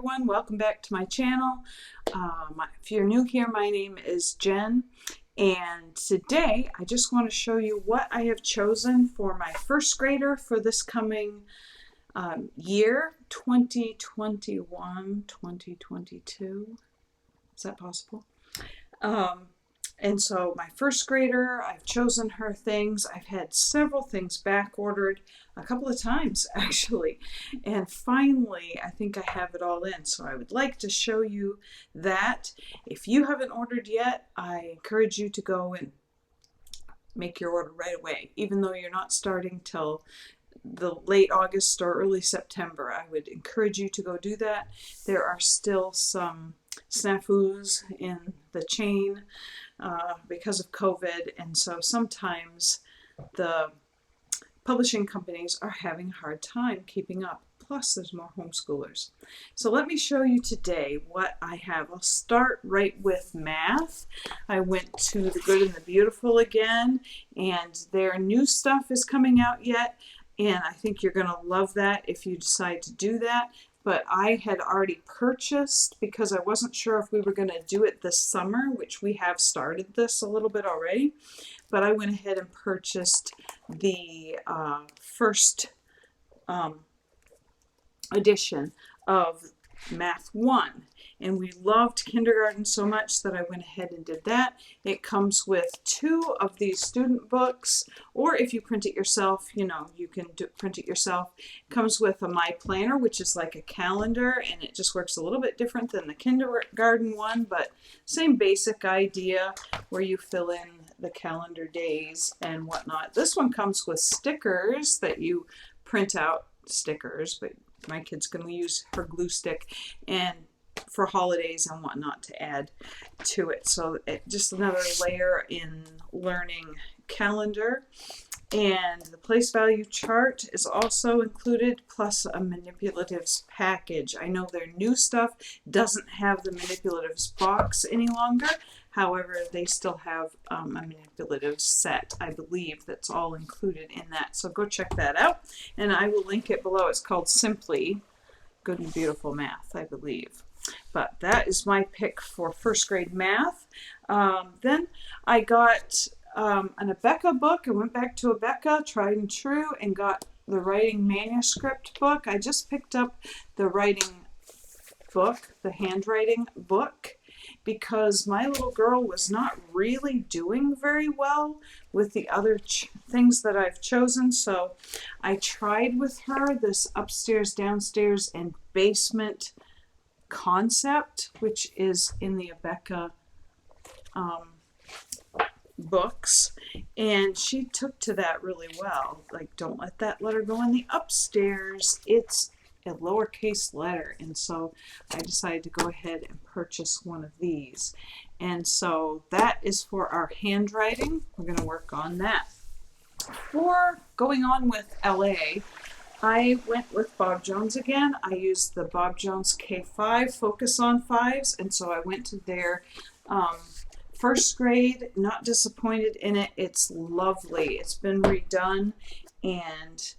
everyone, welcome back to my channel. If you're new here, my name is Jen, and today I just want to show you what I have chosen for my first grader for this coming year, 2021, 2022. Is that possible? And so my first grader, I've chosen her things. I've had several things back ordered a couple of times actually. And finally, I think I have it all in. So I would like to show you that. If you haven't ordered yet, I encourage you to go and make your order right away. Even though you're not starting till the late August or early September, I would encourage you to go do that. There are still some snafus in the chain because of COVID, and so sometimes the publishing companies are having a hard time keeping up. Plus there's more homeschoolers. So let me show you today what I have. I'll start right with math. I went to The Good and the Beautiful again, and their new stuff is coming out yet, and I think you're going to love that if you decide to do that. But I had already purchased, because I wasn't sure if we were going to do it this summer, which we have started this a little bit already, but I went ahead and purchased the first edition of Math 1. And we loved kindergarten so much that I went ahead and did that. It comes with 2 of these student books, or if you print it yourself, you know, you can print it yourself. It comes with a My Planner, which is like a calendar, and it just works a little bit different than the kindergarten one, but same basic idea where you fill in the calendar days and whatnot. This one comes with stickers that you print out, stickers, but my kids can use her glue stick, and for holidays and whatnot to add to it. So just another layer in learning calendar. And the place value chart is also included, plus a manipulatives package. I know their new stuff doesn't have the manipulatives box any longer. However, they still have a manipulatives set, I believe, that's all included in that. So go check that out, and I will link it below. It's called Simply Good and Beautiful Math, I believe. But that is my pick for first grade math. Then I got an Abeka book. I went back to Abeka, tried and true, and got the writing manuscript book. I just picked up the writing book, the handwriting book, because my little girl was not really doing very well with the other things that I've chosen. So I tried with her this upstairs, downstairs, and basement concept, which is in the Abeka books, and she took to that really well. Like, don't let that letter go in the upstairs, it's a lowercase letter. And so I decided to go ahead and purchase one of these, and so that is for our handwriting. We're going to work on that. For going on with LA, I went with Bob Jones again. I used the Bob Jones K5 Focus on 5s, and so I went to their first grade. Not disappointed in it. It's lovely. It's been redone, and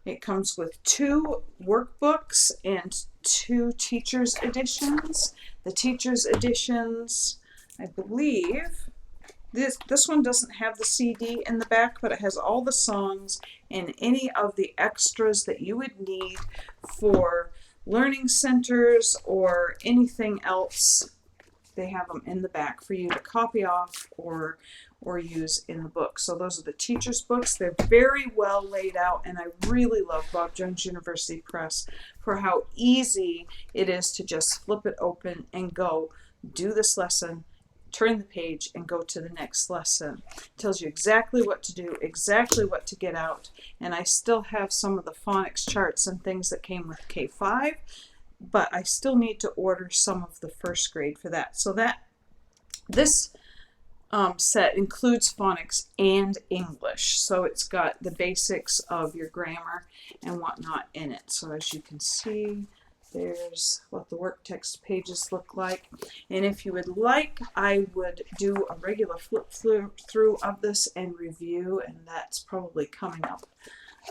it comes with 2 workbooks and 2 teacher's editions. The teacher's editions, I believe, this one doesn't have the CD in the back, but it has all the songs and any of the extras that you would need for learning centers or anything else. They have them in the back for you to copy off or use in the book. So those are the teacher's books. They're very well laid out, and I really love Bob Jones University Press for how easy it is to just flip it open and go do this lesson, turn the page, and go to the next lesson. It tells you exactly what to do, exactly what to get out, and I still have some of the phonics charts and things that came with K5, but I still need to order some of the first grade for that. So this set includes phonics and English, so it's got the basics of your grammar and whatnot in it. So as you can see, there's what the work text pages look like. And if you would like, I would do a regular flip through of this and review, and that's probably coming up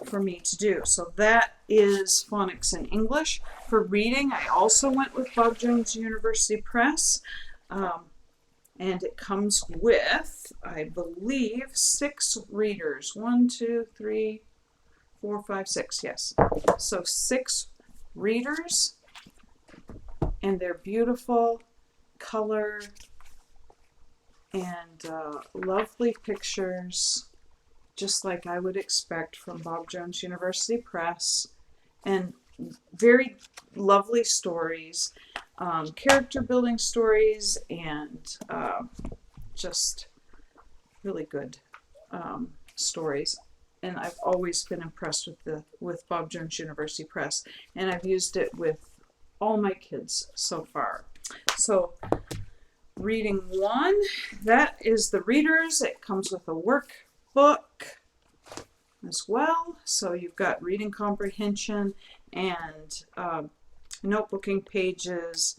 for me to do. So that is phonics and English. For reading, I also went with Bob Jones University Press. And it comes with, I believe, 6 readers. 1, 2, 3, 4, 5, 6. Yes. So 6 readers, and they're beautiful color and lovely pictures, just like I would expect from Bob Jones University Press, and very lovely stories, character building stories, and just really good stories. And I've always been impressed with Bob Jones University Press, and I've used it with all my kids so far. So reading 1, that is the readers. It comes with a workbook as well. So you've got reading comprehension and notebooking pages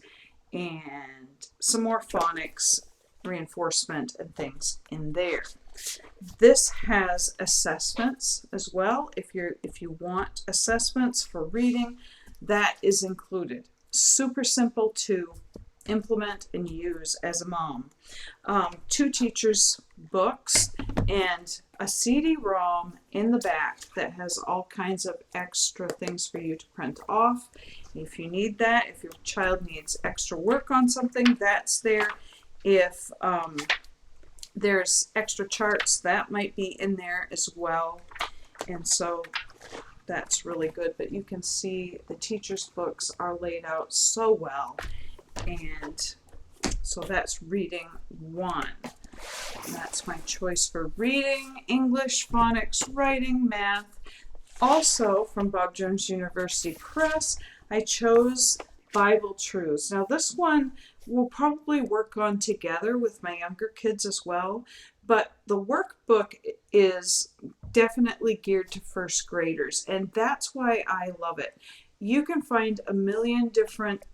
and some more phonics reinforcement and things in there. This has assessments as well. If you want assessments for reading, that is included. Super simple to implement and use as a mom. 2 teachers' books and a CD-ROM in the back that has all kinds of extra things for you to print off. If you need that, if your child needs extra work on something, that's there. If there's extra charts, that might be in there as well. And so that's really good. But you can see the teachers' books are laid out so well. And so that's reading 1. That's my choice for reading, English, phonics, writing, math. Also from Bob Jones University Press, I chose Bible Truths. Now this one we'll probably work on together with my younger kids as well, but the workbook is definitely geared to first graders, and that's why I love it. You can find a million different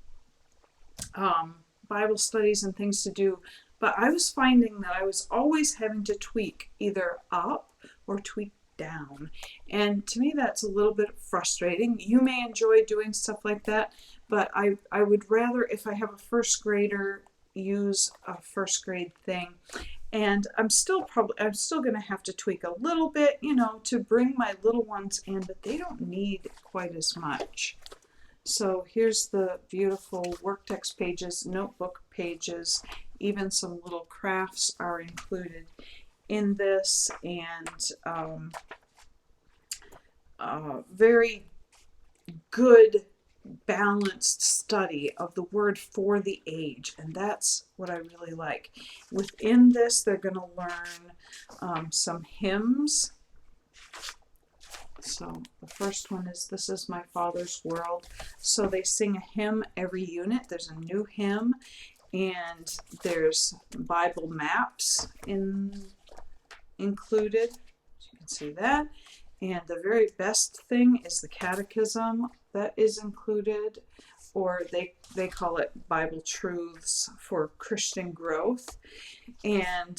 Bible studies and things to do, but I was finding that I was always having to tweak either up or tweak down, and to me that's a little bit frustrating. You may enjoy doing stuff like that, but I would rather, if I have a first grader, use a first grade thing. And I'm still going to have to tweak a little bit, to bring my little ones in, but they don't need quite as much. So here's the beautiful work text pages, notebook pages, even some little crafts are included in this, and very good balanced study of the word for the age, and that's what I really like. Within this, they're going to learn some hymns. So the first one is "This Is My Father's World." So they sing a hymn every unit. There's a new hymn, and there's Bible maps included. You can see that. And the very best thing is the catechism that is included, or they call it Bible Truths for Christian Growth, and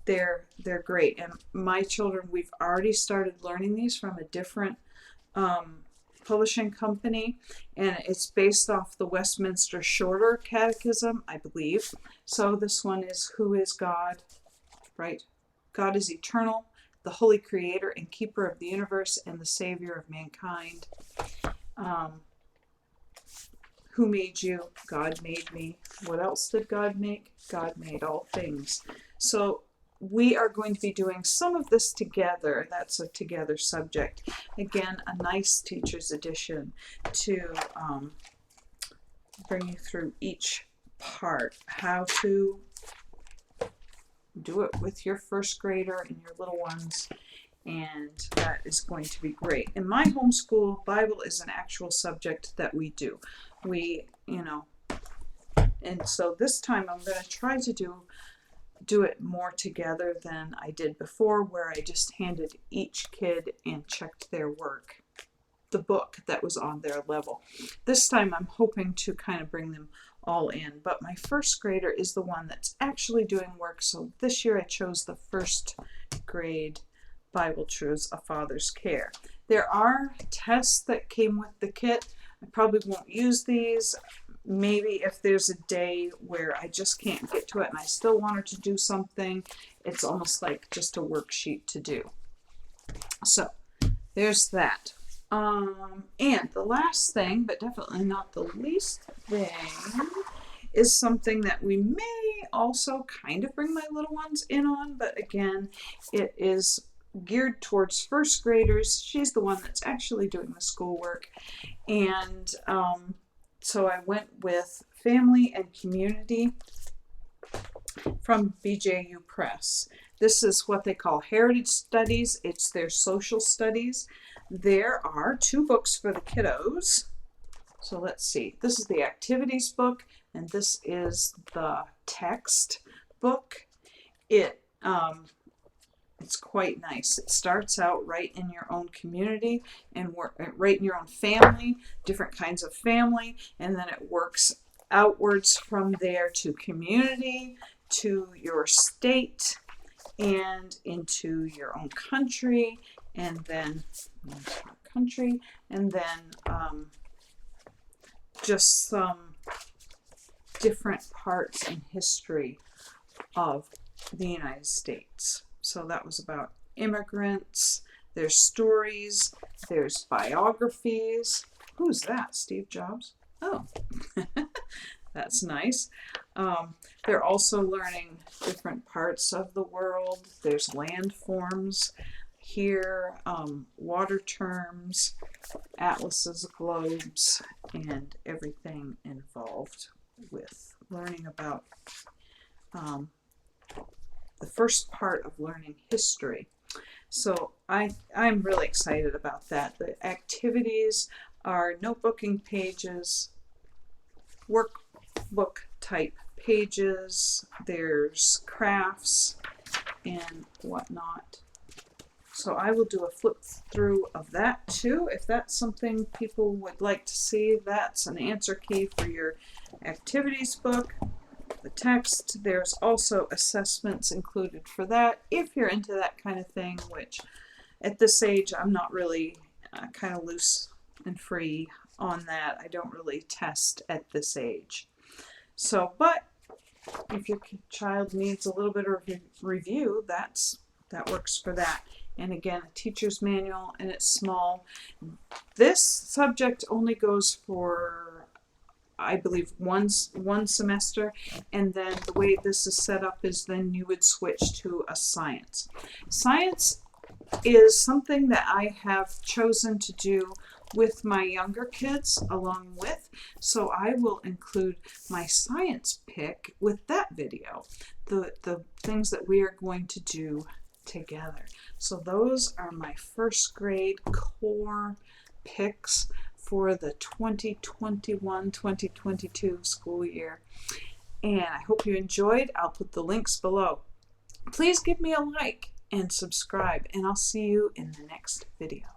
they're great. And my children, we've already started learning these from a different publishing company, and it's based off the Westminster Shorter Catechism, I believe. So this one is, "Who is God?" Right? God is eternal, the holy creator and keeper of the universe and the savior of mankind. Who made you? God made me. What else did God make? God made all things. So we are going to be doing some of this together. That's a together subject. Again, a nice teacher's edition to bring you through each part, how to do it with your first grader and your little ones, and that is going to be great. In my homeschool, Bible is an actual subject that we do. And so this time I'm going to try to do it more together than I did before, where I just handed each kid and checked their work, the book that was on their level. This time I'm hoping to kind of bring them all in, but my first grader is the one that's actually doing work. So this year I chose the first grade Bible Truths, A Father's Care. There are tests that came with the kit. I probably won't use these. Maybe if there's a day where I just can't get to it and I still want her to do something, it's almost like just a worksheet to do. So there's that. And the last thing, but definitely not the least thing, is something that we may also kind of bring my little ones in on, but again, it is geared towards first graders. She's the one that's actually doing the schoolwork. And so I went with Family and Community from BJUPress. This is what they call Heritage Studies. It's their social studies. There are 2 books for the kiddos. So let's see. This is the activities book, and this is the text book. It's quite nice. It starts out right in your own community and right in your own family, different kinds of family, and then it works outwards from there to community, to your state, and into your own country, and then just some different parts in history of the United States. So that was about immigrants. There's stories. There's biographies. Who's that? Steve Jobs? Oh, that's nice. They're also learning different parts of the world. There's landforms here, water terms, atlases, globes, and everything involved with learning about the first part of learning history. So I'm really excited about that. The activities are notebooking pages, workbook type pages, there's crafts and whatnot. So I will do a flip through of that too. If that's something people would like to see, that's an answer key for your activities book. The text, there's also assessments included for that if you're into that kind of thing, which at this age I'm not really kind of loose and free on that. I don't really test at this age. So, but if your child needs a little bit of review, that works for that. And again, a teacher's manual, and it's small. This subject only goes for, I believe, one semester, and then the way this is set up is then you would switch to a science. Science is something that I have chosen to do with my younger kids along with, so I will include my science pick with that video, the things that we are going to do together. So those are my first grade core picks for the 2021-2022 school year. And I hope you enjoyed. I'll put the links below. Please give me a like and subscribe, and I'll see you in the next video.